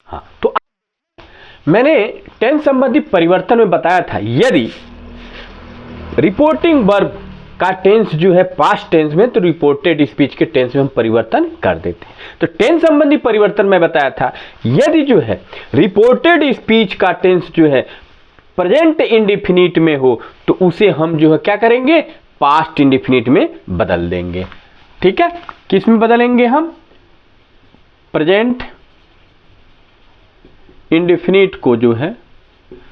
हाँ, तो मैंने टेंस संबंधी परिवर्तन में बताया था, यदि रिपोर्टिंग वर्ब का टेंस जो है पास्ट टेंस में, तो रिपोर्टेड स्पीच के टेंस में हम परिवर्तन कर देते हैं। तो टेंस संबंधी परिवर्तन में बताया था, यदि जो है रिपोर्टेड स्पीच का टेंस जो है प्रेजेंट इंडेफिनिट में हो, तो उसे हम जो है क्या करेंगे, पास्ट इंडेफिनिट में बदल देंगे। ठीक है, किस में बदलेंगे हम, प्रेजेंट इंडेफिनिट को जो है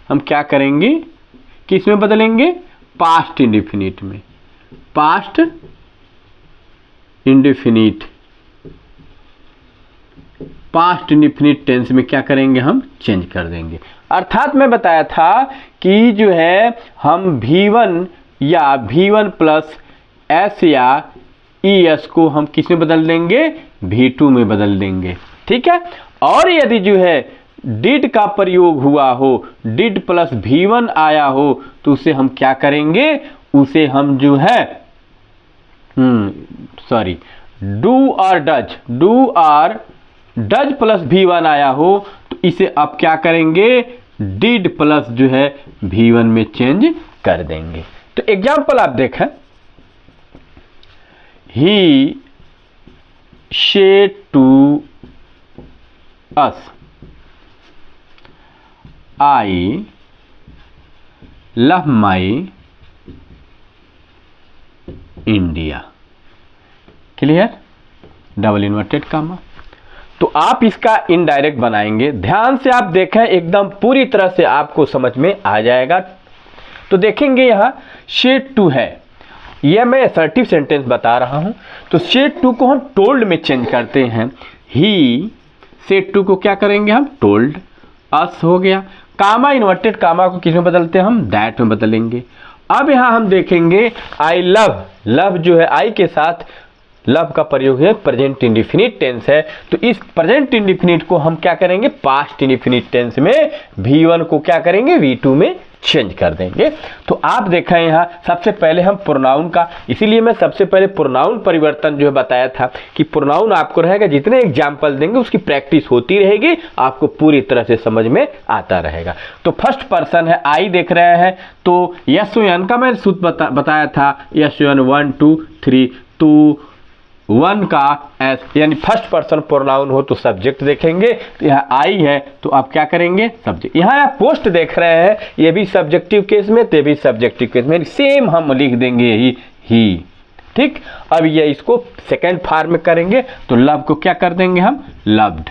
हम क्या करेंगे, किस में बदलेंगे, पास्ट इंडेफिनिट में। Past indefinite, past indefinite tense में क्या करेंगे, हम चेंज कर देंगे। अर्थात मैं बताया था कि जो है हम V1 या V1 प्लस S या ES को हम किस में बदल देंगे, V2 में बदल देंगे। ठीक है, और यदि जो है डिड का प्रयोग हुआ हो, डिड प्लस V1 आया हो, तो उसे हम क्या करेंगे, उसे हम जो है डू और डज प्लस V1 आया हो, तो इसे अब क्या करेंगे, डिड प्लस जो है V1 में चेंज कर देंगे। तो एग्जाम्पल आप देखें, he said to us, I love my India। Clear, double inverted comma. तो आप इसका इनडायरेक्ट बनाएंगे, ध्यान से आप देखें, एकदम पूरी तरह से आपको समझ में आ जाएगा। तो देखेंगे यहाँ शेड टू है, यह मैं असर्टिव सेंटेंस बता रहा हूं। तो शेड टू को हम टोल्ड में चेंज करते हैं, ही शेड टू को क्या करेंगे हम, टोल्ड। अस हो गया, कामा इन्वर्टेड कामा को किस में बदलते हैं हम, दैट में बदलेंगे। अब यहां हम देखेंगे आई लव, लव जो है आई के साथ लव का प्रयोग है, प्रेजेंट इंडेफिनिट टेंस है, तो इस प्रेजेंट इंडेफिनिट को हम क्या करेंगे, पास्ट इंडेफिनिट टेंस में V1 को क्या करेंगे, V2 में चेंज कर देंगे। तो आप देखें यहाँ सबसे पहले हम प्रोनाउन का, इसीलिए मैं सबसे पहले प्रोनाउन परिवर्तन जो है बताया था कि प्रोनाउन आपको रहेगा, जितने एग्जाम्पल देंगे उसकी प्रैक्टिस होती रहेगी, आपको पूरी तरह से समझ में आता रहेगा। तो फर्स्ट पर्सन है, आई देख रहे हैं, तो यस का मैं सूत्र बताया था, यस 1 2 3, तो 1 का एस यानी फर्स्ट पर्सन प्रोनाउन हो तो सब्जेक्ट देखेंगे। तो यहाँ आई है तो आप क्या करेंगे, सब्जेक्ट। यहाँ आप पोस्ट देख रहे हैं, ये भी सब्जेक्टिव केस में, तो भी सब्जेक्टिव केस में, सेम हम लिख देंगे यही ही। ठीक, अब ये इसको सेकेंड फॉर्म में करेंगे, तो लव को क्या कर देंगे हम, लव्ड।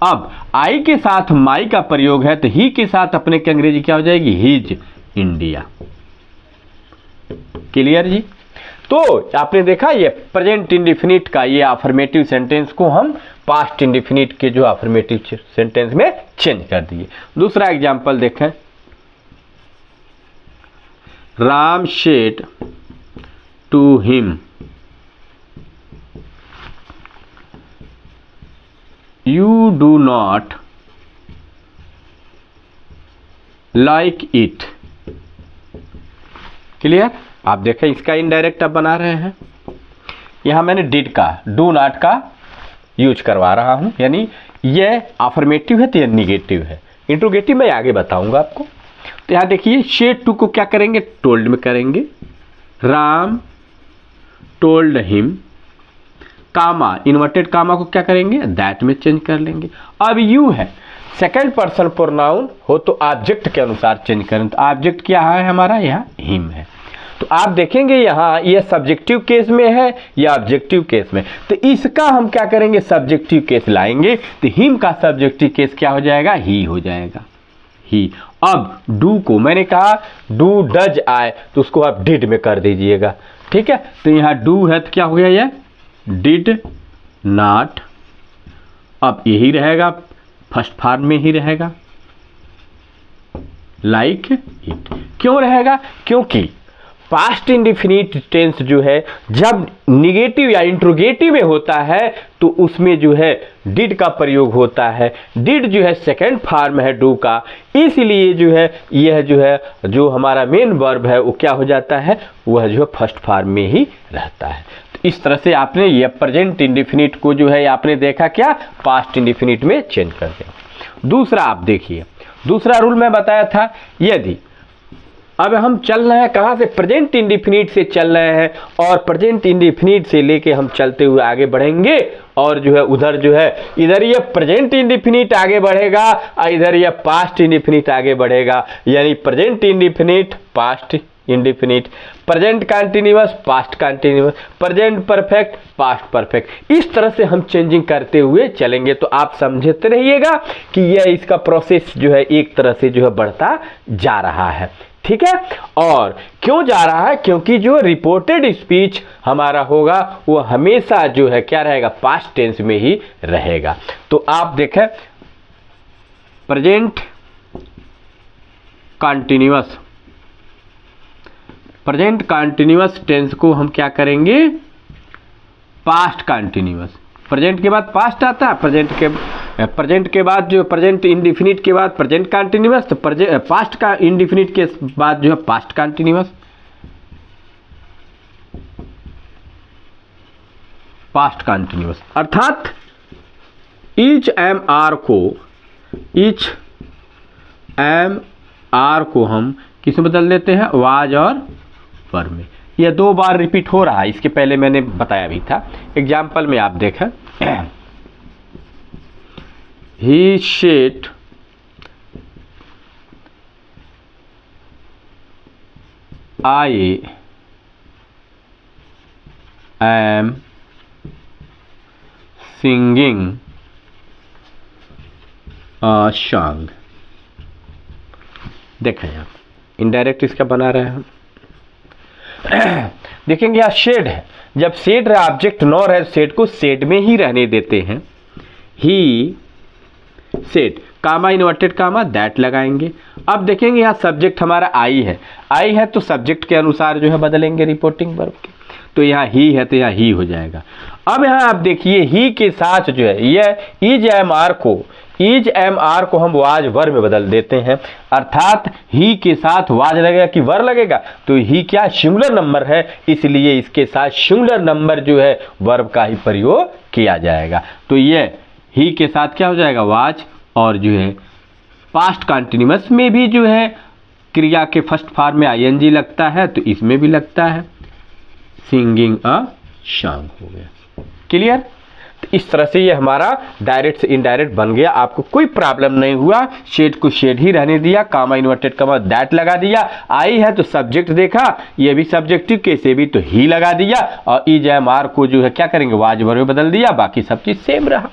अब आई के साथ माई का प्रयोग है, तो ही के साथ अपने की अंग्रेजी क्या हो जाएगी, हिज इंडिया। क्लियर जी। तो आपने देखा ये प्रेजेंट इंडेफिनिट का ये अफर्मेटिव सेंटेंस को हम पास्ट इंडेफिनिट के जो अफर्मेटिव सेंटेंस में चेंज कर दिए। दूसरा एग्जांपल देखें, Ram said to him you do not like it. Clear, आप देखें इसका इनडायरेक्ट आप बना रहे हैं। यहां मैंने डिड का, डू नॉट का यूज करवा रहा हूं, यानी ये अफर्मेटिव है तो ये निगेटिव है। इंट्रोगेटिव मैं आगे बताऊंगा आपको। तो यहां देखिए शेड टू को क्या करेंगे, टोल्ड में करेंगे। राम टोल्ड हिम, कामा इन्वर्टेड कामा को क्या करेंगे, दैट में चेंज कर लेंगे। अब यू है, सेकेंड पर्सन प्रोनाउन हो तो ऑब्जेक्ट के अनुसार चेंज करें, तो ऑब्जेक्ट क्या है हमारा, यहाँ हिम है। तो आप देखेंगे यहाँ ये सब्जेक्टिव केस में है या ऑब्जेक्टिव केस में, तो इसका हम क्या करेंगे, सब्जेक्टिव केस लाएंगे, तो हिम का सब्जेक्टिव केस क्या हो जाएगा, ही हो जाएगा, ही। अब डू को मैंने कहा डू डज आए, तो उसको आप डिड में कर दीजिएगा। ठीक है, तो यहाँ डू है तो क्या हो गया, ये डिड नॉट। अब यही रहेगा, फर्स्ट फॉर्म में ही रहेगा, लाइक इट। क्यों रहेगा, क्योंकि पास्ट इंडेफिनिट टेंस जो है जब निगेटिव या इंट्रोगेटिव में होता है तो उसमें जो है डिड का प्रयोग होता है। डिड जो है सेकेंड फॉर्म है डू का, इसलिए जो है यह जो है जो हमारा मेन वर्ब है वो क्या हो जाता है, वह जो है फर्स्ट फॉर्म में ही रहता है। तो इस तरह से आपने यह प्रेजेंट इंडेफिनिट को जो है आपने देखा क्या, पास्ट इंडेफिनिट में चेंज कर दिया। दूसरा आप देखिए, दूसरा रूल मैं बताया था, यदि अब हम चल रहे हैं कहाँ से, प्रेजेंट इंडिफिनिट से चल रहे हैं, और प्रेजेंट इंडिफिनिट से लेके हम चलते हुए आगे बढ़ेंगे, और जो है उधर जो है इधर ये प्रेजेंट इंडिफिनिट आगे बढ़ेगा और इधर ये पास्ट इंडिफिनिट आगे बढ़ेगा, यानी present indefinite past indefinite, present continuous past continuous, present perfect past perfect, इस तरह से हम चेंजिंग करते हुए चलेंगे। तो आप समझते रहिएगा कि यह इसका प्रोसेस जो है एक तरह से जो है बढ़ता जा रहा है, ठीक है। और क्यों जा रहा है, क्योंकि जो रिपोर्टेड स्पीच हमारा होगा वो हमेशा जो है क्या रहेगा, पास्ट टेंस में ही रहेगा। तो आप देखें present continuous, present continuous tense को हम क्या करेंगे, पास्ट कंटीन्यूअस, प्रेजेंट के बाद पास्ट आता है, प्रेजेंट के बाद जो प्रेजेंट इंडिफिनिट के बाद प्रेजेंट कंटीन्यूअस, तो पास्ट का इंडिफिनिट के बाद जो है पास्ट कंटीन्यूअस, पास्ट कंटीन्यूअस, अर्थात ईच एम आर को हम किस में बदल देते हैं, वाज और वर्ब में। यह 2 बार रिपीट हो रहा है, इसके पहले मैंने बताया भी था। एग्जाम्पल में आप देखें, he said I am singing a song. देखें आप इनडायरेक्ट इसका बना रहे हैं, देखेंगे यहाँ शेड है, जब शेड रहा ऑब्जेक्ट नॉ है, शेड को शेड में ही रहने देते हैं। He said comma inverted comma that लगाएंगे। अब देखेंगे यहाँ सब्जेक्ट हमारा आई है तो सब्जेक्ट के अनुसार जो है बदलेंगे रिपोर्टिंग वर्ब के, तो यहाँ ही है तो यहाँ ही हो जाएगा। अब यहाँ आप देखिए ही के साथ जो है यह ईज एम आर को हम वाज वर में बदल देते हैं, अर्थात ही के साथ वाज लगेगा कि वर लगेगा, तो ही क्या सिंगुलर नंबर है, इसलिए इसके साथ सिंगुलर नंबर जो है वर्ब का ही प्रयोग किया जाएगा। तो ये ही के साथ क्या हो जाएगा, वाज, और जो है पास्ट कंटिन्यूअस में भी जो है क्रिया के फर्स्ट फॉर्म में आईएनजी लगता है, तो इसमें भी लगता है, सिंगिंग अ सॉन्ग हो गया। क्लियर। तो इस तरह से ये हमारा डायरेक्ट से इनडायरेक्ट बन गया, आपको कोई प्रॉब्लम नहीं हुआ। शेड को शेड ही रहने दिया, कामा इन्वर्टेड कामा दैट लगा दिया, आई है तो सब्जेक्ट देखा, ये भी सब्जेक्टिव केसे भी तो ही लगा दिया, और ई जैम आर को जो है क्या करेंगे, वाज वर्ब में बदल दिया, बाकी सब चीज सेम रहा।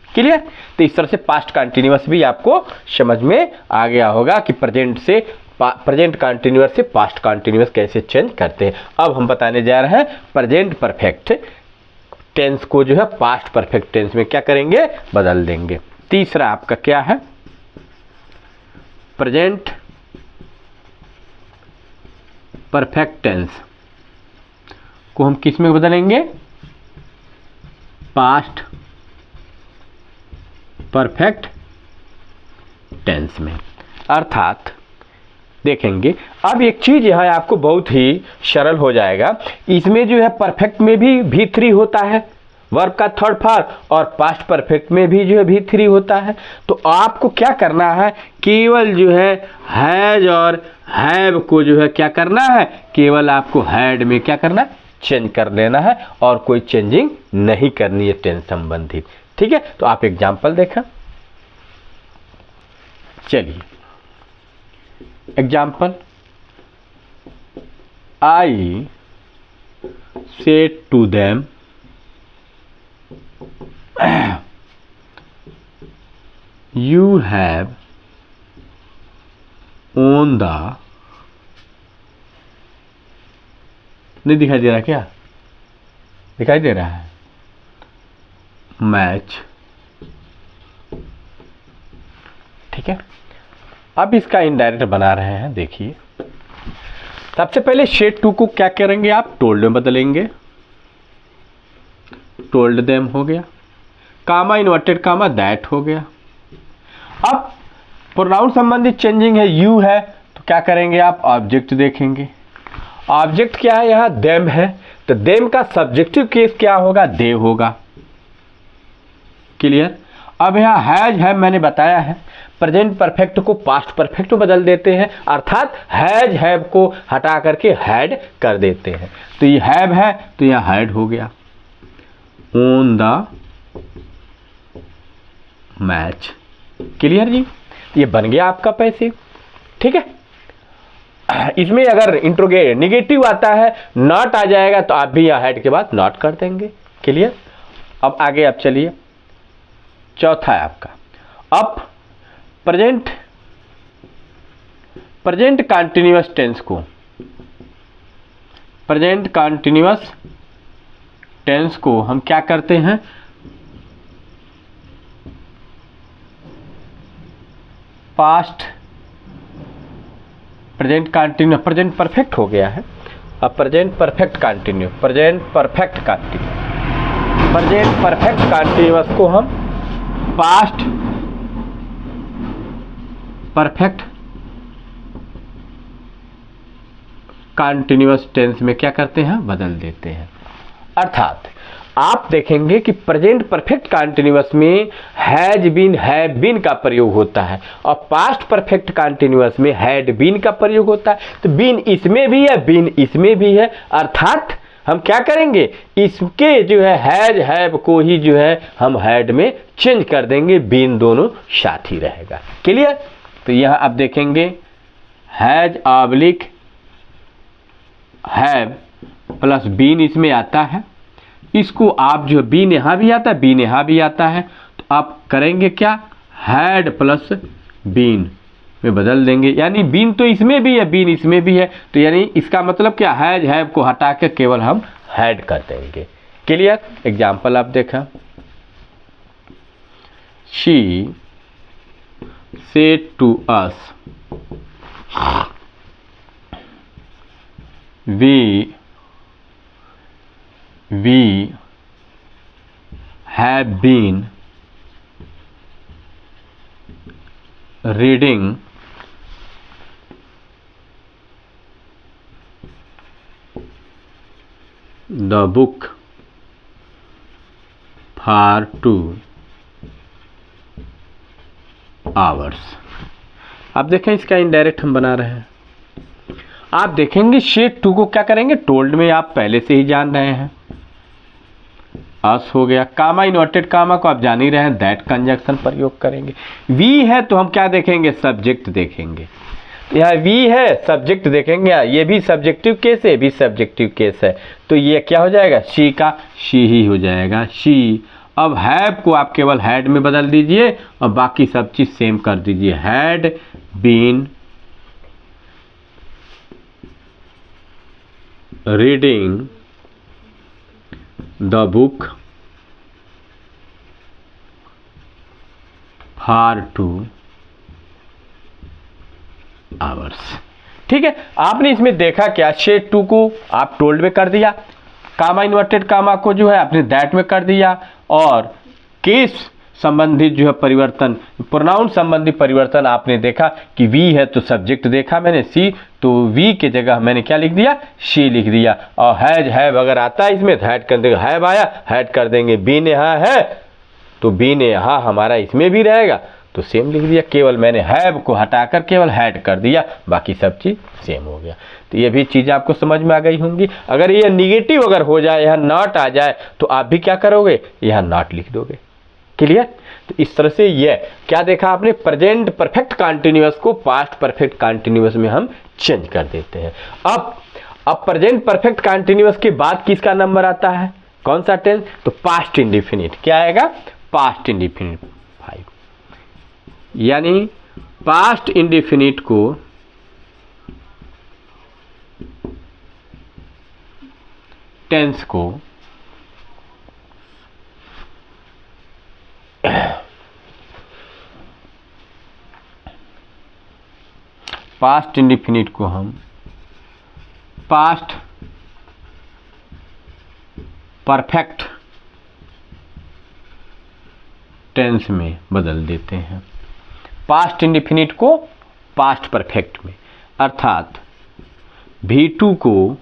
क्लियर। तो इस तरह से पास्ट कंटिन्यूअस भी आपको समझ में आ गया होगा कि प्रेजेंट कंटिन्यूअस से पास्ट कंटिन्यूअस कैसे चेंज करते हैं। अब हम बताने जा रहे हैं प्रेजेंट परफेक्ट टेंस को जो है पास्ट परफेक्ट टेंस में क्या करेंगे, बदल देंगे। तीसरा आपका क्या है, प्रेजेंट परफेक्ट टेंस को हम किस में बदलेंगे, पास्ट परफेक्ट टेंस में। अर्थात देखेंगे अब एक चीज यहां आपको बहुत ही सरल हो जाएगा, इसमें जो है परफेक्ट में भी V3 होता है, वर्ब का थर्ड फॉर्म, और पास्ट परफेक्ट में भी जो है V3 होता है। तो आपको क्या करना है, केवल जो है हैज और हैव को जो है क्या करना है, केवल आपको हैड में क्या करना है, चेंज कर लेना है, और कोई चेंजिंग नहीं करनी है टेंस संबंधित। ठीक है। तो आप एग्जाम्पल देखा, चलिए example, I said to them you have own the, नहीं दिखाई दे रहा क्या, दिखाई दे रहा है, मैच। ठीक है। अब इसका इनडायरेक्ट बना रहे हैं, देखिए सबसे पहले शेड टू को क्या करेंगे आप, टोल्ड में बदलेंगे, टोल्ड देम हो गया, कामा इन्वर्टेड कामा दैट हो गया। अब प्रोनाउन संबंधित चेंजिंग है, यू है, तो क्या करेंगे आप, ऑब्जेक्ट देखेंगे, ऑब्जेक्ट क्या है यहाँ, देम है, तो देम का सब्जेक्टिव केस क्या होगा, दे होगा। क्लियर। अब यहाँ हैज हैव मैंने बताया है, प्रेजेंट परफेक्ट को पास्ट परफेक्ट में बदल देते हैं, अर्थात हैज हैव को हटा करके हैड कर देते हैं। तो ये हैव है तो यह हैड हो गया। ऑन द मैच, क्लियर जी, ये बन गया आपका पैसिव। ठीक है, इसमें अगर इंट्रोगेट निगेटिव आता है, नॉट आ जाएगा तो आप भी यहाँ हैड के बाद नॉट कर देंगे। क्लियर। अब आगे आप चलिए, चौथा है आपका अब प्रेजेंट कंटीन्यूअस टेंस को, प्रेजेंट कंटीन्यूअस टेंस को हम क्या करते हैं, past present continue, present perfect हो गया है, अब present perfect continue, present perfect continuous को हम पास्ट परफेक्ट कंटिन्यूअस टेंस में क्या करते हैं, बदल देते हैं। अर्थात आप देखेंगे कि प्रेजेंट परफेक्ट कंटिन्यूअस में हैज बीन हैव बीन का प्रयोग होता है और पास्ट परफेक्ट कंटिन्यूअस में हैड बीन का प्रयोग होता है। तो बीन इसमें भी है, बीन इसमें भी है, अर्थात हम क्या करेंगे, इसके जो है हैज हैव को ही जो है हम हैड में चेंज कर देंगे, बीन दोनों साथ ही रहेगा। क्लियर। तो यह आप देखेंगे has oblique have plus been इसमें आता है, इसको आप जो बीन यहाँ भी आता है, बीन यहाँ भी आता है, तो आप करेंगे क्या, हैड प्लस बीन में बदल देंगे, यानी बीन तो इसमें भी है, बीन इसमें भी है, तो यानी इसका मतलब क्या, हैज हैव को हटा के केवल हम हैड कर देंगे। क्लियर। एग्जाम्पल आप देखा, she said to us we have been reading the book for 2 hours। आप देखें इसका इनडायरेक्ट हम बना रहे हैं। आप देखेंगे शेड 2 को क्या करेंगे, टोल्ड में आप पहले से ही जान रहे हैं, अस हो गया, कामा इन्वर्टेड कामा को आप जान ही रहे हैं, दैट कंजक्शन प्रयोग करेंगे। वी है तो हम क्या देखेंगे, सब्जेक्ट देखेंगे, यहाँ वी है सब्जेक्ट देखेंगे, ये भी सब्जेक्टिव केस है, भी सब्जेक्टिव केस है, तो ये क्या हो जाएगा, शी का शी ही हो जाएगा, शी। अब हैव को आप केवल हैड में बदल दीजिए और बाकी सब चीज सेम कर दीजिए, had been reading the book for 2 hours. ठीक है, आपने इसमें देखा क्या, शेड 2 को आप टोल्ड में कर दिया, कामा इन्वर्टेड कामा को जो है आपने दैट में कर दिया, और केस संबंधित जो है परिवर्तन, प्रोनाउन संबंधी परिवर्तन आपने देखा कि वी है तो सब्जेक्ट देखा मैंने सी, तो वी के जगह मैंने क्या लिख दिया, शी लिख दिया, और हैज हैव अगर आता है इसमें हैड कर देंगे, हैव आया हैड कर देंगे, बीन यहाँ है तो बीन यहाँ हमारा इसमें भी रहेगा, तो सेम लिख दिया, केवल मैंने हैव को हटाकर केवल हैड कर दिया, बाकी सब चीज सेम हो गया। तो ये भी चीज़ आपको समझ में आ गई होंगी। अगर ये निगेटिव अगर हो जाए, यहाँ नॉट आ जाए, तो आप भी क्या करोगे, यहाँ नॉट लिख दोगे। क्लियर। तो इस तरह से ये क्या देखा आपने, प्रेजेंट परफेक्ट कंटीन्यूअस को पास्ट परफेक्ट कंटीन्यूअस में हम चेंज कर देते हैं। अब प्रेजेंट परफेक्ट कंटीन्यूअस के बाद किसका नंबर आता है, कौन सा टेंस, तो पास्ट इंडेफिनिट। क्या आएगा, पास्ट इंडेफिनिट 5, यानी पास्ट इंडेफिनिट को टेंस को पास्ट इंडेफिनिट को हम पास्ट परफेक्ट टेंस में बदल देते हैं, पास्ट इंडेफिनिट को पास्ट परफेक्ट में, अर्थात V2 को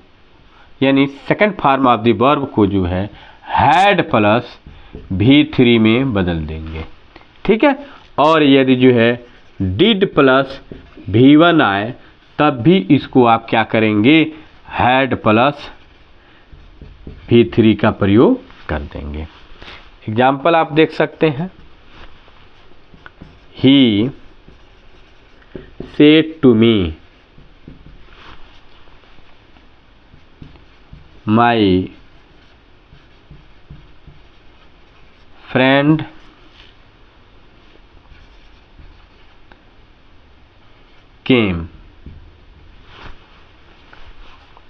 यानी second form of the verb को जो है हैड प्लस V3 में बदल देंगे। ठीक है। और यदि जो है डिड प्लस V1 आए तब भी इसको आप क्या करेंगे, हैड प्लस V3 का प्रयोग कर देंगे। एग्जाम्पल आप देख सकते हैं, ही said to me my friend came।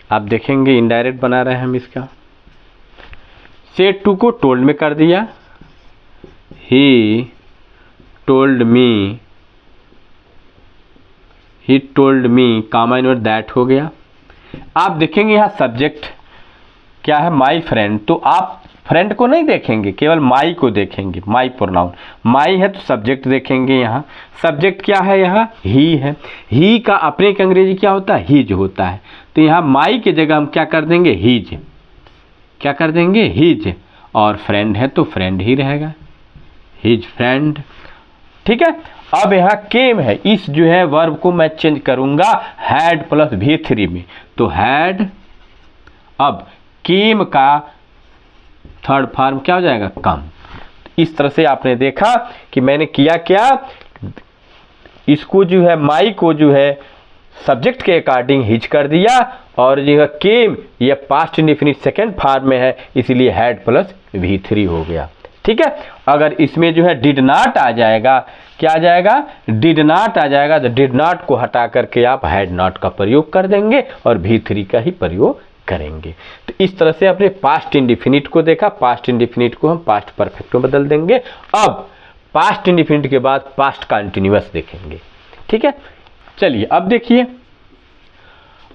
आप देखेंगे इनडायरेक्ट बना रहे हैं हम इसका। said to को told में कर दिया, he told me comma invert that हो गया। आप देखेंगे यहाँ सब्जेक्ट क्या है, माई फ्रेंड, तो आप फ्रेंड को नहीं देखेंगे, केवल माई को देखेंगे, माई प्रोनाउन। माई है तो सब्जेक्ट देखेंगे, यहाँ सब्जेक्ट क्या है, यहाँ ही है। ही का अपने के अंग्रेजी क्या होता है, हीज होता है। तो यहाँ माई की जगह हम क्या कर देंगे, हीज, क्या कर देंगे, हीज। और फ्रेंड है तो फ्रेंड ही रहेगा, हीज फ्रेंड। ठीक है। अब यहाँ केम है, इस जो है वर्ब को मैं चेंज करूंगा हैड प्लस V3 में, तो हैड। अब केम का थर्ड फॉर्म क्या हो जाएगा, कम। इस तरह से आपने देखा कि मैंने किया क्या, इसको जो है माई को जो है सब्जेक्ट के अकॉर्डिंग हिज कर दिया, और जो है केम ये पास्ट इंडेफिनिट सेकेंड फॉर्म में है, इसलिए हैड प्लस V3 हो गया। ठीक है। अगर इसमें जो है डिड नॉट आ जाएगा, क्या आ जाएगा, डिड नॉट आ जाएगा, तो डिड नॉट को हटा करके आप हैड नॉट का प्रयोग कर देंगे और V3 का ही प्रयोग करेंगे। तो इस तरह से अपने पास्ट इंडेफिनिट को देखा। पास्ट इंडेफिनिट को हम पास्ट परफेक्ट में बदल देंगे। अब पास्ट इंडेफिनिट के बाद पास्ट कंटिन्यूअस देखेंगे। ठीक है। चलिए अब देखिए,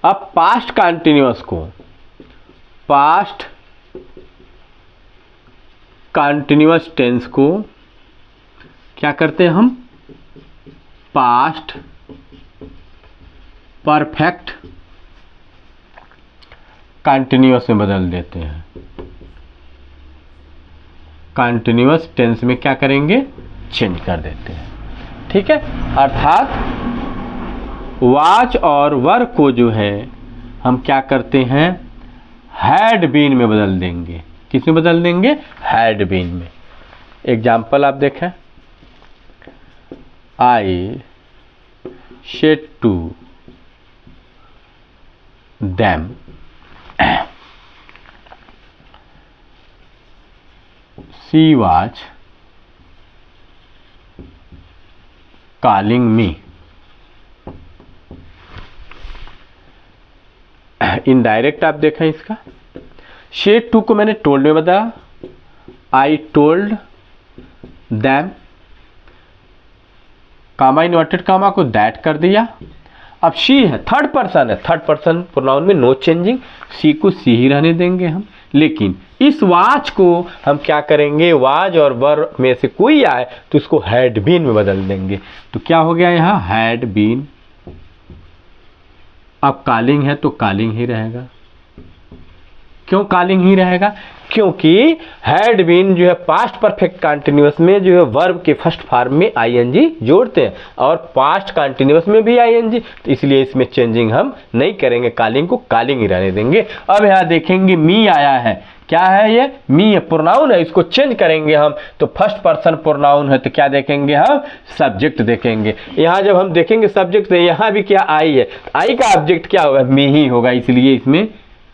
अब पास्ट कंटिन्यूअस को पास्ट कंटिन्यूअस टेंस को क्या करते हैं हम, पास्ट परफेक्ट कंटिन्यूअस में बदल देते हैं। कंटिन्यूअस टेंस में क्या करेंगे, चेंज कर देते हैं। ठीक है। अर्थात वाच और वर को जो है हम क्या करते हैं, हैड बीन में बदल देंगे। किस में बदल देंगे, हैड बीन में। एग्जाम्पल आप देखें, I said to them she was calling me. Indirect आप देखें इसका, शेड टू को मैंने टोल्ड में बताया, I told them, comma inverted comma को दैट कर दिया। अब शी है, थर्ड पर्सन है, थर्ड पर्सन प्रोनाउन में नो चेंजिंग, सी को सी ही रहने देंगे हम। लेकिन इस वाच को हम क्या करेंगे, वाज और वर में से कोई आए तो उसको हैड बीन में बदल देंगे। तो क्या हो गया यहाँ, हैड बीन। अब कॉलिंग है तो कॉलिंग ही रहेगा। क्यों कॉलिंग ही रहेगा, क्योंकि हैड बीन जो है पास्ट परफेक्ट कंटिन्यूअस में जो है वर्ब के फर्स्ट फॉर्म में आईएनजी जोड़ते हैं, और पास्ट कंटिन्यूअस में भी आईएनजी, तो इसलिए इसमें चेंजिंग हम नहीं करेंगे, कॉलिंग को कॉलिंग ही रहने देंगे। अब यहाँ देखेंगे मी आया है, क्या है ये, मी प्रोनाउन है, इसको चेंज करेंगे हम, तो फर्स्ट पर्सन प्रोनाउन है, तो क्या देखेंगे हम, सब्जेक्ट देखेंगे। यहाँ जब हम देखेंगे सब्जेक्ट, तो यहाँ भी क्या आई है, आई का ऑब्जेक्ट क्या होगा, मी ही होगा, इसलिए इसमें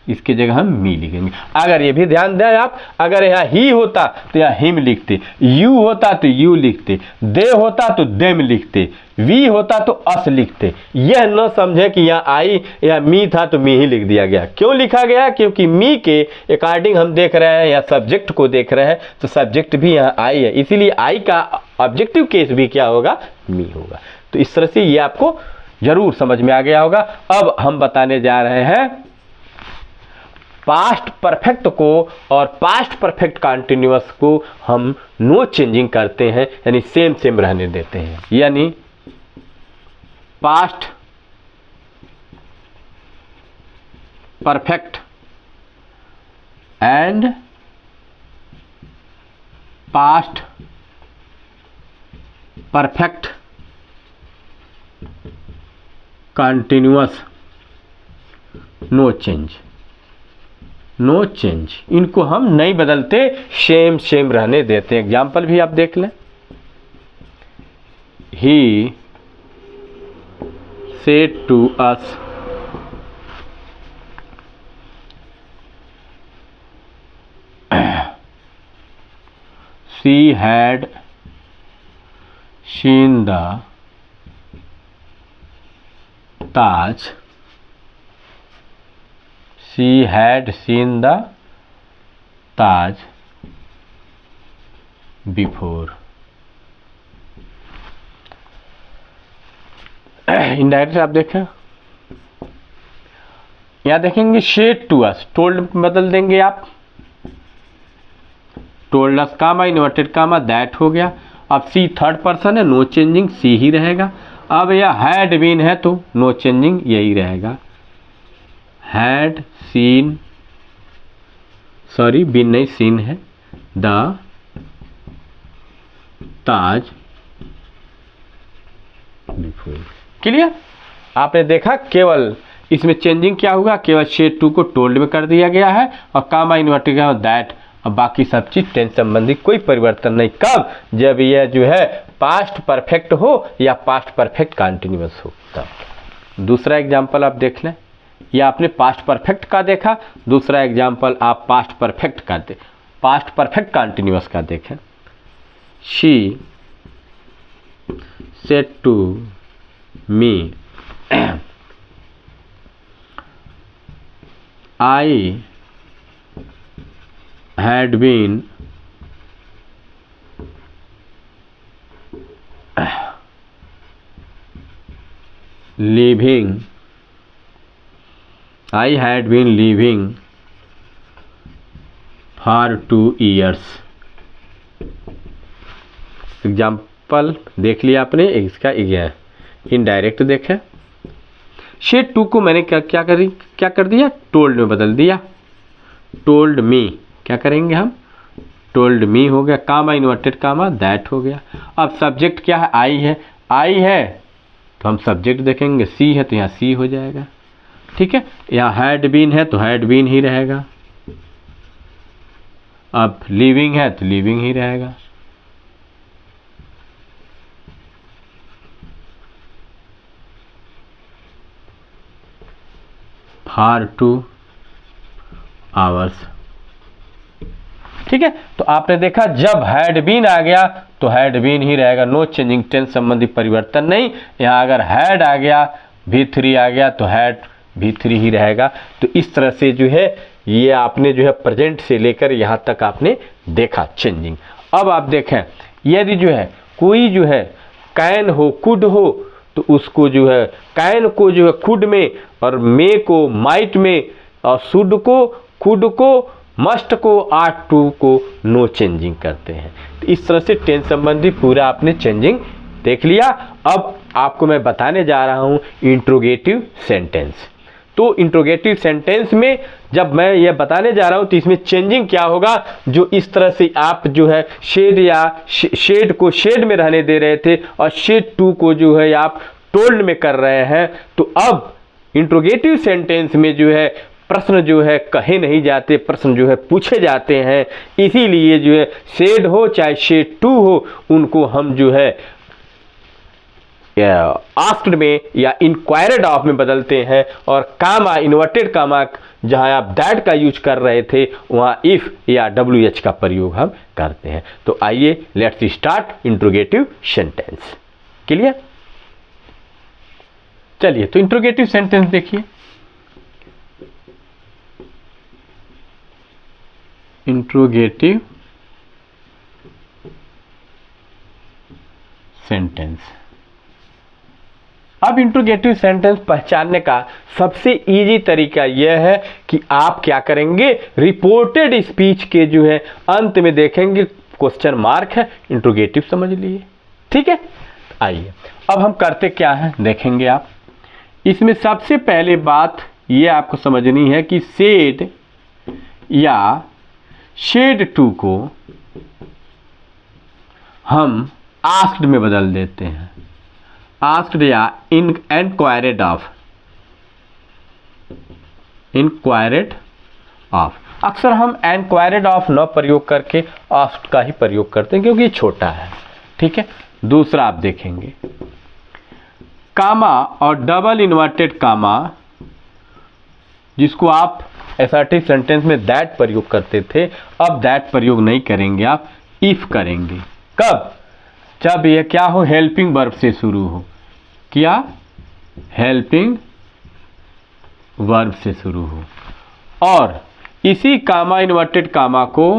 इसकी जगह हम मी लिखेंगे। अगर ये भी ध्यान दें आप, अगर यहाँ ही होता तो यहाँ हिम लिखते, यू होता तो यू लिखते, दे होता तो देम लिखते, वी होता तो अस लिखते। यह न समझे कि यहाँ आई या मी था तो मी ही लिख दिया गया। क्यों लिखा गया, क्योंकि मी के अकॉर्डिंग हम देख रहे हैं या सब्जेक्ट को देख रहे हैं, तो सब्जेक्ट भी यहाँ आई है, इसीलिए आई का ऑब्जेक्टिव केस भी क्या होगा, मी होगा। तो इस तरह से ये आपको जरूर समझ में आ गया होगा। अब हम बताने जा रहे हैं पास्ट परफेक्ट को और पास्ट परफेक्ट कंटिन्यूअस को हम नो चेंजिंग करते हैं, यानी सेम सेम रहने देते हैं। यानी past perfect and past perfect continuous no change, no change, इनको हम नहीं बदलते, सेम सेम रहने देते हैं। एग्जाम्पल भी आप देख लें, ही said to us she had seen the Taj, she had seen the Taj before। Indirect आप देखें, यहां देखेंगे शेड टू अस, टोल्ड बदल देंगे आप, told us comma inverted comma that हो गया। अब सी थर्ड पर्सन है, नो चेंजिंग सी ही रहेगा। अब यह हैड बीन है तो नो चेंजिंग यही रहेगा, हैड सीन, सॉरी बीन नहीं सीन है, द ताज बिफोर। क्लियर? आपने देखा केवल इसमें चेंजिंग क्या होगा, केवल शेड टू को टोल्ड में कर दिया गया है और कामा इन्वर्टेड कामा दैट, और बाकी सब चीज टेंस संबंधी कोई परिवर्तन नहीं। कब? जब यह जो है पास्ट परफेक्ट हो या पास्ट परफेक्ट कंटिन्यूअस हो तब। दूसरा एग्जांपल आप देख लें, या आपने पास्ट परफेक्ट का देखा, दूसरा एग्जांपल आप पास्ट परफेक्ट का पास्ट परफेक्ट कंटिन्यूअस का देखें। She said to me I had been living for 2 years। Example देख लिया आपने, इसका इनडायरेक्ट देखें। शेड टू को मैंने क्या कर दिया, टोल्ड में बदल दिया, टोल्ड मी, क्या करेंगे हम, टोल्ड मी हो गया, कामा इन्वर्टेड कामा दैट हो गया। अब सब्जेक्ट क्या है, आई है तो हम सब्जेक्ट देखेंगे, सी है तो यहाँ सी हो जाएगा, ठीक है। यहाँ हैड बीन है तो हैड बीन ही रहेगा, अब लिविंग है तो लिविंग ही रहेगा। फॉर 2 आवर्स, ठीक है। तो आपने देखा जब हैड बीन आ गया तो हैड बीन ही रहेगा, नो चेंजिंग, टेंस संबंधी परिवर्तन नहीं। यहाँ अगर हैड आ गया, V3 आ गया तो हैड V3 ही रहेगा। तो इस तरह से जो है ये आपने जो है प्रेजेंट से लेकर यहाँ तक आपने देखा चेंजिंग। अब आप देखें, यदि जो है कोई जो है कैन हो, कुड हो, तो उसको जो है कैन को जो है कुड में, और मे को माइट में, और शुड को कुड को, मस्ट को, आर्ट टू को नो चेंजिंग करते हैं। तो इस तरह से टेंस संबंधी पूरा आपने चेंजिंग देख लिया। अब आपको मैं बताने जा रहा हूं इंट्रोगेटिव सेंटेंस। तो इंट्रोगेटिव सेंटेंस में जब मैं ये बताने जा रहा हूं तो इसमें चेंजिंग क्या होगा, जो इस तरह से आप जो है शेड या शेड को शेड में रहने दे रहे थे और शेड टू को जो है आप टोल्ड में कर रहे हैं। तो अब इंट्रोगेटिव सेंटेंस में जो है प्रश्न जो है कहे नहीं जाते, प्रश्न जो है पूछे जाते हैं। इसीलिए जो है शेड हो चाहे शेड टू हो, उनको हम जो है आस्क्ड में या इंक्वायर्ड ऑफ में बदलते हैं, और कामा इन्वर्टेड कामा जहां आप दैट का यूज कर रहे थे वहां इफ या WH का प्रयोग हम करते हैं। तो आइए let's start interrogative sentence. Clear? चलिए तो इंट्रोगेटिव सेंटेंस देखिए। Interrogative sentence. अब इंट्रोगेटिव सेंटेंस पहचानने का सबसे इजी तरीका यह है कि आप क्या करेंगे, रिपोर्टेड स्पीच के जो है अंत में देखेंगे क्वेश्चन मार्क है, इंट्रोगेटिव समझ लिए, ठीक है। आइए अब हम करते क्या है देखेंगे आप। इसमें सबसे पहले बात ये आपको समझनी है कि सेड या शेड टू को हम आस्क्ड में बदल देते हैं, आस्क्ड या इंक्वायर्ड ऑफ, इंक्वायर्ड ऑफ। अक्सर हम इंक्वायर्ड ऑफ न प्रयोग करके आस्क्ड का ही प्रयोग करते हैं क्योंकि ये छोटा है। ठीक है, दूसरा आप देखेंगे कामा और डबल इन्वर्टेड कामा, जिसको आप असर्टिव सेंटेंस में दैट प्रयोग करते थे, अब दैट प्रयोग नहीं करेंगे, आप इफ करेंगे। कब? जब ये क्या हो, हेल्पिंग वर्ब से शुरू हो। क्या? हेल्पिंग वर्ब से शुरू हो। और इसी कामा इन्वर्टेड कामा को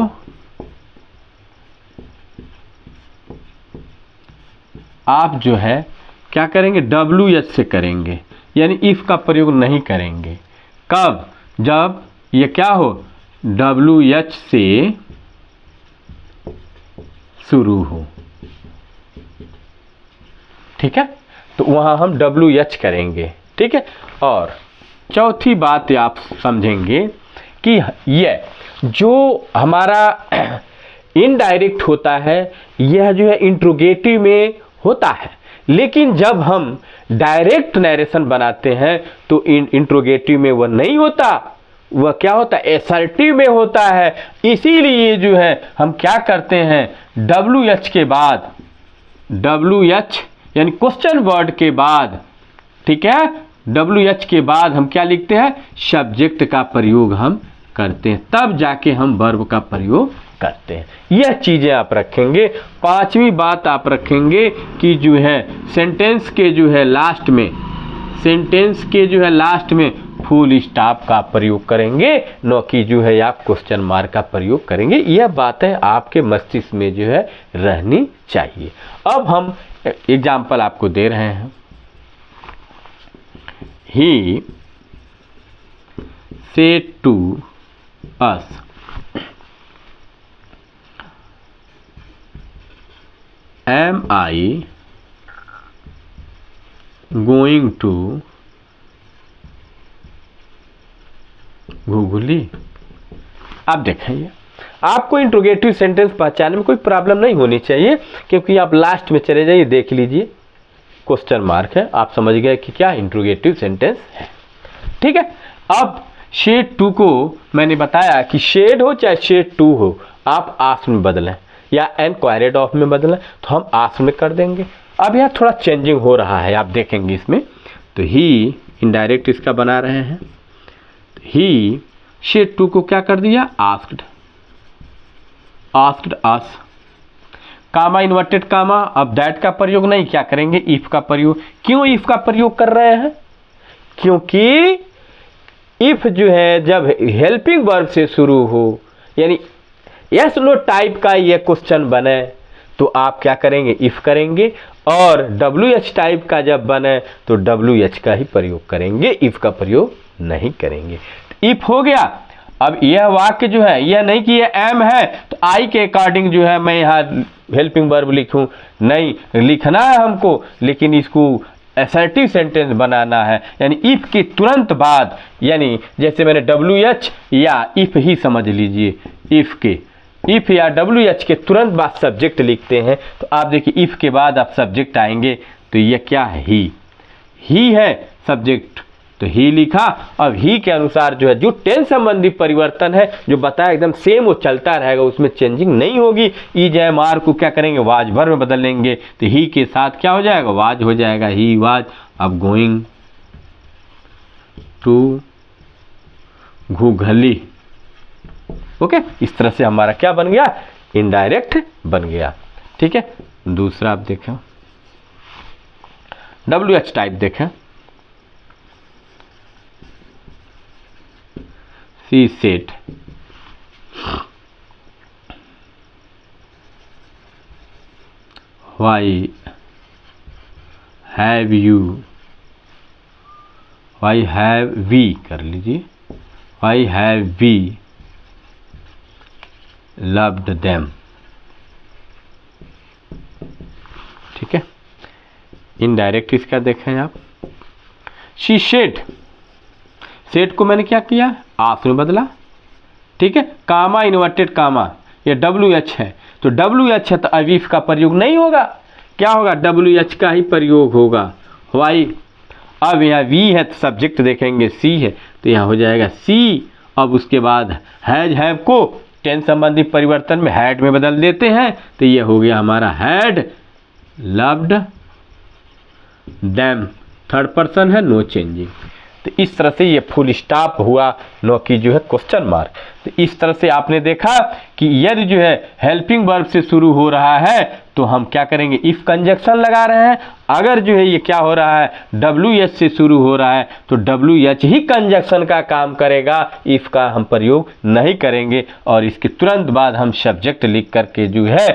आप जो है क्या करेंगे, WH से करेंगे, यानी इफ का प्रयोग नहीं करेंगे। कब? जब ये क्या हो, WH से शुरू हो। ठीक है, तो वहां हम WH करेंगे। ठीक है, और चौथी बात आप समझेंगे कि ये जो हमारा इनडायरेक्ट होता है, यह जो है इंट्रोगेटिव में होता है, लेकिन जब हम डायरेक्ट नरेशन बनाते हैं तो इंट्रोगेटिव में वह नहीं होता, वह क्या होता है, असर्टिव में होता है। इसीलिए जो है हम क्या करते हैं, WH के बाद, WH यानी क्वेश्चन वर्ड के बाद, ठीक है, WH के बाद हम क्या लिखते हैं, सब्जेक्ट का प्रयोग हम करते हैं, तब जाके हम वर्ब का प्रयोग करते हैं। यह चीजें आप रखेंगे। पांचवी बात आप रखेंगे कि जो है सेंटेंस के जो है लास्ट में, सेंटेंस के जो है लास्ट में फुल स्टॉप का प्रयोग करेंगे, न कि जो है आप क्वेश्चन मार्क का प्रयोग करेंगे। यह बातें आपके मस्तिष्क में जो है रहनी चाहिए। अब हम एग्जाम्पल आपको दे रहे हैं। ही said to us, am I going to googly. आप देखेंगे आपको इंट्रोगेटिव सेंटेंस पहचानने में कोई प्रॉब्लम नहीं होनी चाहिए, क्योंकि आप लास्ट में चले जाइए, देख लीजिए क्वेश्चन मार्क है, आप समझ गए कि क्या इंट्रोगेटिव सेंटेंस है। ठीक है, अब शेड टू को मैंने बताया कि शेड हो चाहे शेड टू हो, आप आस्क में बदलें या एनक्वायर्ड ऑफ में बदलें, तो हम आस्क में कर देंगे। अब यह थोड़ा चेंजिंग हो रहा है, आप देखेंगे इसमें। तो ही इनडायरेक्ट इसका बना रहे हैं, ही शेड टू को क्या कर दिया, asked, asked us. Comma inverted कामा, अब दैट का प्रयोग नहीं, क्या करेंगे, इफ का प्रयोग। क्यों इफ का प्रयोग कर रहे हैं, क्योंकि इफ जो है जब हेल्पिंग वर्ब से शुरू हो, यानी यस नो टाइप का ये क्वेश्चन बने, तो आप क्या करेंगे, इफ करेंगे। और WH टाइप का जब बने तो WH का ही प्रयोग करेंगे, इफ का प्रयोग नहीं करेंगे। इफ हो गया। अब यह वाक्य जो है, यह नहीं कि यह एम है तो आई के अकॉर्डिंग जो है मैं यहाँ हेल्पिंग वर्ब लिखूं, नहीं, लिखना है हमको, लेकिन इसको असर्टिव सेंटेंस बनाना है, यानी इफ के तुरंत बाद, यानी जैसे मैंने WH या इफ ही समझ लीजिए, इफ के, इफ या WH के तुरंत बाद सब्जेक्ट लिखते हैं, तो आप देखिए इफ के बाद आप सब्जेक्ट आएंगे, तो ये क्या है, ही है सब्जेक्ट, तो ही लिखा। अब ही के अनुसार जो है जो टेंस संबंधी परिवर्तन है जो बताया एकदम सेम वो चलता रहेगा, उसमें चेंजिंग नहीं होगी। इज एम आर को क्या करेंगे, वाज भर में बदल लेंगे, तो ही के साथ क्या हो जाएगा, वाज हो जाएगा, ही वाज। अब गोइंग टू घूघली, ओके, इस तरह से हमारा क्या बन गया, इनडायरेक्ट बन गया। ठीक है, दूसरा आप देखें, WH टाइप देखें, she said, why have you, why have we कर लीजिए, why have we loved them। ठीक है, इनडायरेक्ट इसका देखें आप, she said, सेट को मैंने क्या किया, आस्क में बदला। ठीक है, कामा इन्वर्टेड कामा, ये WH है, तो WH है तो अब इफ का प्रयोग नहीं होगा, क्या होगा, WH का ही प्रयोग होगा। वाई, अब यहाँ V है तो सब्जेक्ट देखेंगे C है, तो यहाँ हो जाएगा C। अब उसके बाद हैज हैव को टेंस संबंधी परिवर्तन में हैड में बदल देते हैं, तो ये हो गया हमारा had loved them, third person है, नो चेंजिंग। तो इस तरह से ये फुल स्टॉप हुआ, नो की जो है क्वेश्चन मार्क। तो इस तरह से आपने देखा कि यदि जो है हेल्पिंग वर्ब से शुरू हो रहा है तो हम क्या करेंगे, इफ कंजक्शन लगा रहे हैं। अगर जो है ये क्या हो रहा है, WH से शुरू हो रहा है तो WH ही कंजक्शन का काम करेगा, इफ का हम प्रयोग नहीं करेंगे। और इसके तुरंत बाद हम सब्जेक्ट लिख करके जो है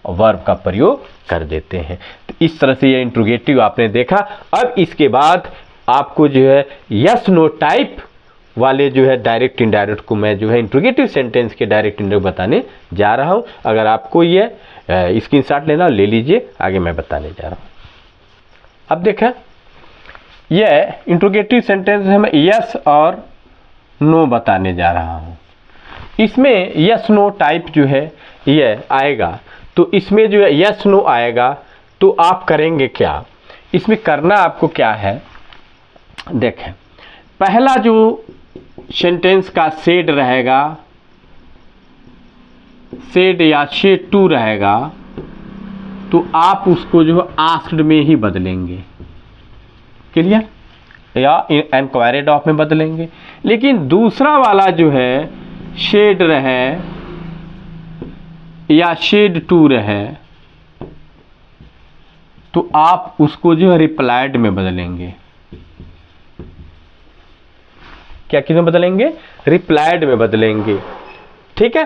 वर्ब का प्रयोग कर देते हैं। तो इस तरह से ये इंट्रोगेटिव आपने देखा। अब इसके बाद आपको जो है यस नो टाइप वाले जो है डायरेक्ट इनडायरेक्ट को मैं जो है इंट्रोगेटिव सेंटेंस के डायरेक्ट इनडायरेक्ट बताने जा रहा हूं। अगर आपको ये स्क्रीनशॉट लेना ले लीजिए, आगे मैं बताने जा रहा हूं। अब देखें, ये इंट्रोगेटिव सेंटेंस में मैं यस और नो बताने जा रहा हूं। इसमें यस नो टाइप जो है ये आएगा, तो इसमें जो है यस नो आएगा तो आप करेंगे क्या, इसमें करना आपको क्या है, देखें। पहला जो सेंटेंस का सेड रहेगा, सेड या शेड टू रहेगा, तो आप उसको जो है आस्क्ड में ही बदलेंगे, क्लियर, या इंक्वायरीड ऑफ में बदलेंगे। लेकिन दूसरा वाला जो है शेड रहे या शेड टू रहे, तो आप उसको जो है रिप्लाइड में बदलेंगे। क्या किस में बदलेंगे, रिप्लाइड में बदलेंगे, ठीक है।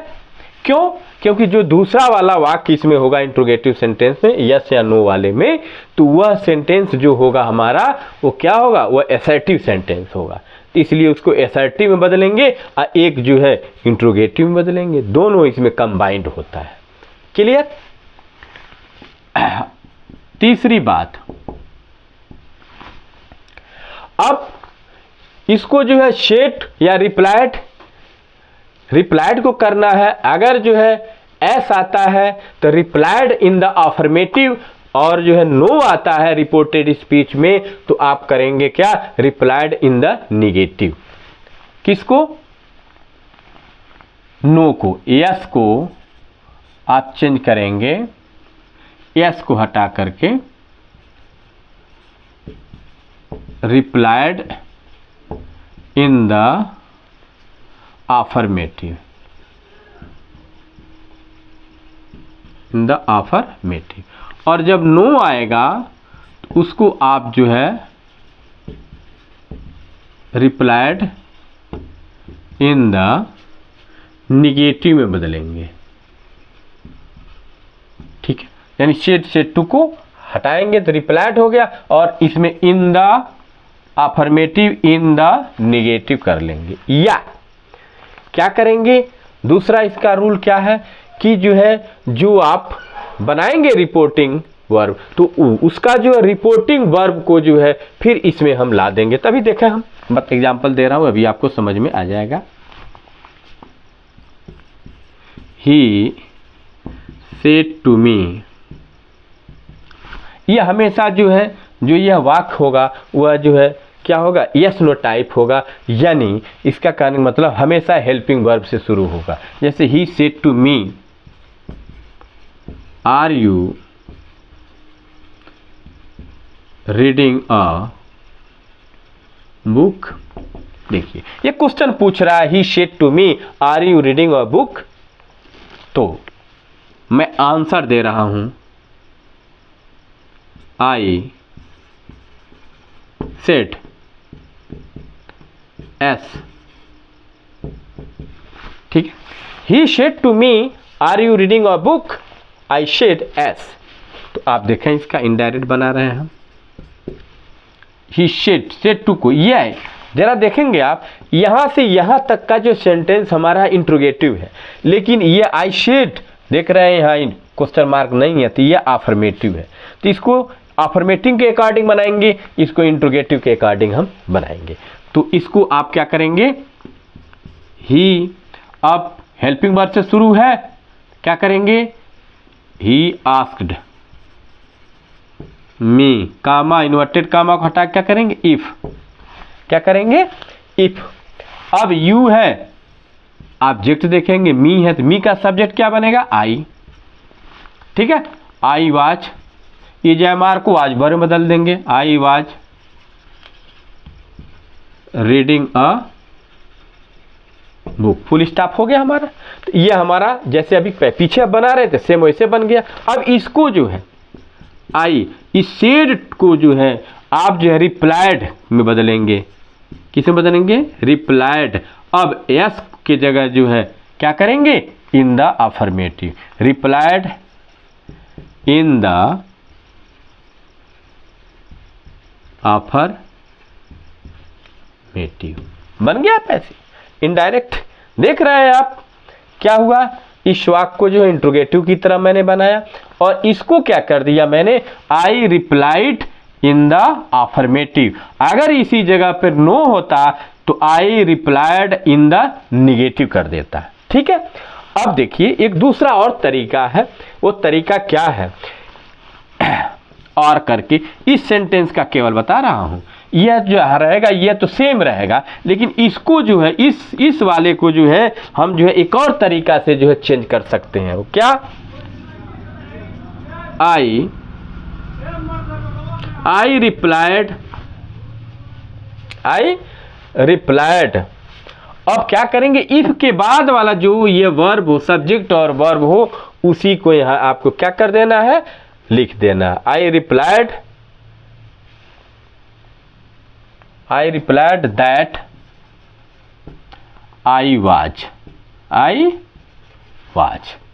क्यों, क्योंकि जो दूसरा वाला वाक्य इसमें होगा इंट्रोगेटिव सेंटेंस में यस या नो वाले में, तो वह सेंटेंस जो होगा हमारा वो क्या होगा, वह असर्टिव सेंटेंस होगा, इसलिए उसको असर्टिव में बदलेंगे और एक जो है इंट्रोगेटिव में बदलेंगे, दोनों इसमें कंबाइंड होता है, क्लियर। तीसरी बात, अब इसको जो है शेड या रिप्लाइड को करना है। अगर जो है एस आता है तो रिप्लाइड इन द अफर्मेटिव, और जो है नो आता है रिपोर्टेड स्पीच में, तो आप करेंगे क्या, रिप्लाइड इन द निगेटिव। किसको, नो को, यस को आप चेंज करेंगे, यस को हटा करके replied in the affirmative, in the affirmative। और जब नो आएगा तो उसको आप जो है रिप्लाइड इन द निगेटिव में बदलेंगे, ठीक है। यानी शेड टू को हटाएंगे तो रिप्लाइड हो गया, और इसमें in the affirmative in the negative कर लेंगे। या क्या करेंगे, दूसरा इसका रूल क्या है कि जो है जो आप बनाएंगे रिपोर्टिंग वर्ब, तो उसका जो रिपोर्टिंग वर्ब को जो है फिर इसमें हम ला देंगे। तभी देखें, हम एग्जांपल दे रहा हूं, अभी आपको समझ में आ जाएगा। ही सेड टू मी, यह हमेशा जो है जो यह वाक्य होगा वह जो है क्या होगा, यस नो टाइप होगा, यानी इसका कहने का मतलब हमेशा हेल्पिंग वर्ब से शुरू होगा। जैसे he said to me are you reading a book, देखिए ये क्वेश्चन पूछ रहा है, he said to me are you reading a book, तो मैं आंसर दे रहा हूं आई सेड एस, ठीक है। He said to me are you reading a book, I said yes, तो आप देखें इसका इनडायरेक्ट बना रहे हैं हम। ही सेड टू को, ये है, जरा देखेंगे आप, यहां से यहां तक का जो सेंटेंस हमारा इंट्रोगेटिव है, लेकिन ये आई सेड देख रहे हैं यहाँ क्वेश्चन मार्क नहीं है, तो ये अफर्मेटिव है, तो इसको अफर्मेटिव के अकॉर्डिंग बनाएंगे, इसको इंट्रोगेटिव के अकॉर्डिंग हम बनाएंगे। तो इसको आप क्या करेंगे, ही अब हेल्पिंग वर्ब से शुरू है, क्या करेंगे, he asked me, comma, inverted comma को हटा क्या करेंगे, इफ, क्या करेंगे, इफ। अब यू है, ऑब्जेक्ट देखेंगे, मी है तो मी का सब्जेक्ट क्या बनेगा, आई, ठीक है। आई वाज, ये जयमार को आज वर्ब में बदल देंगे, I was reading a book, full stop हो गया हमारा। तो ये हमारा जैसे अभी पीछे बना रहे थे सेम वैसे बन गया। अब इसको जो है आई, इस सेड को जो है आप जो है रिप्लाइड में बदलेंगे, किस में बदलेंगे, रिप्लाइड। अब एस की जगह जो है क्या करेंगे, in the affirmative, replied in the affirmative, बन गया पैसे। इनडायरेक्ट देख रहे हैं आप क्या हुआ, इस वाक्य को जो है इंट्रोगेटिव की तरह मैंने बनाया और इसको क्या कर दिया मैंने, I replied in the affirmative. अगर इसी जगह पर नो होता तो I replied in the negative कर देता, ठीक है। अब देखिए एक दूसरा और तरीका है, वो तरीका क्या है, और करके इस सेंटेंस का केवल बता रहा हूं, यह जो रहेगा यह तो सेम रहेगा, लेकिन इसको जो है इस वाले को जो है हम जो है एक और तरीका से जो है चेंज कर सकते हैं। वो क्या, आई रिप्लाइड। अब क्या करेंगे, इफ के बाद वाला जो ये वर्ब हो, सब्जेक्ट और वर्ब हो, उसी को यहां आपको क्या कर देना है, लिख देना। I replied that I was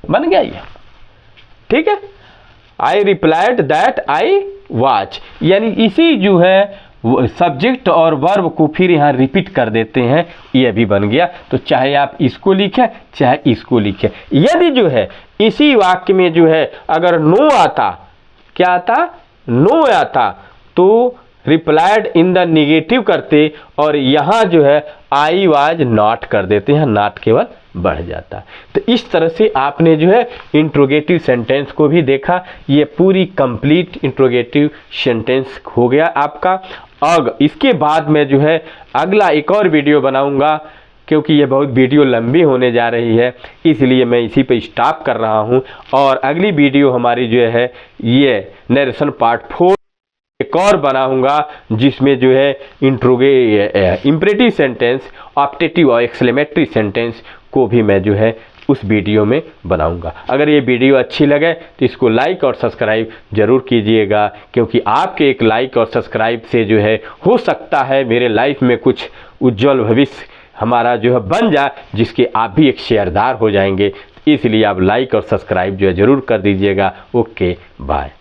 बन गया ये, ठीक है। I replied that I was, यानी इसी जो है सब्जेक्ट और वर्ब को फिर यहाँ रिपीट कर देते हैं, ये भी बन गया। तो चाहे आप इसको लिखें चाहे इसको लिखें। यदि जो है इसी वाक्य में जो है अगर नो आता, क्या आता, नो आता, तो रिप्लाइड इन द निगेटिव करते और यहाँ जो है आई वाज नॉट कर देते हैं, नॉट केवल बढ़ जाता। तो इस तरह से आपने जो है इंट्रोगेटिव सेंटेंस को भी देखा। ये पूरी कंप्लीट इंट्रोगेटिव सेंटेंस हो गया आपका। और इसके बाद में जो है अगला एक और वीडियो बनाऊंगा, क्योंकि ये बहुत वीडियो लंबी होने जा रही है, इसलिए मैं इसी पे स्टॉप कर रहा हूँ। और अगली वीडियो हमारी जो है ये नरेशन पार्ट 4 एक और बनाऊंगा, जिसमें जो है इंपरेटिव सेंटेंस, ऑप्टेटिव और एक्सक्लेमेटरी सेंटेंस को भी मैं जो है उस वीडियो में बनाऊंगा। अगर ये वीडियो अच्छी लगे तो इसको लाइक और सब्सक्राइब जरूर कीजिएगा, क्योंकि आपके एक लाइक और सब्सक्राइब से जो है हो सकता है मेरे लाइफ में कुछ उज्जवल भविष्य हमारा जो है बन जाए, जिसके आप भी एक शेयरदार हो जाएंगे। इसलिए आप लाइक और सब्सक्राइब जो है जरूर कर दीजिएगा। Okay, bye.